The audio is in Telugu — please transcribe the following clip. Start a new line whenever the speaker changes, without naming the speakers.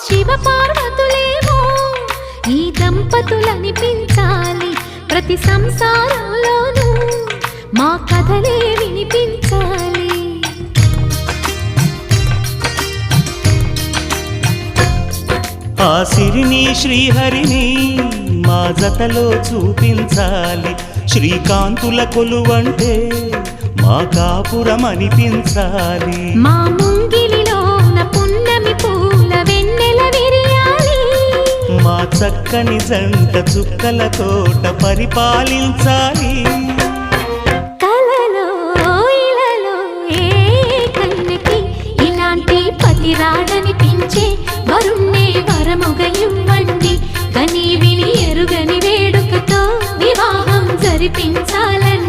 శివ పార్వతులేమో ఈ దంపతులనిపించాలి, ప్రతి సంసారంలోనూ మా కథలే వినిపించాలి.
ఆ సిరిని శ్రీహరిని మా జతలో చూపించాలి, శ్రీకాంతుల కొలువంటే మా కాపురం అనిపించాలి.
మా ముంగిలిలోన పున్నమి పూల వెన్నెల విరియాలి,
మా చక్కని జంట చుక్కల తోట పరిపాలించాలి.
కలలో ఇలలో ఏ కన్నెకి ఇలాంటి పతి రాడనిపించే వరుణ్ణే వరముగ ఇవ్వండి, కని విని ఎరుగని వేడుకతో వివాహం జరిపించాలండి.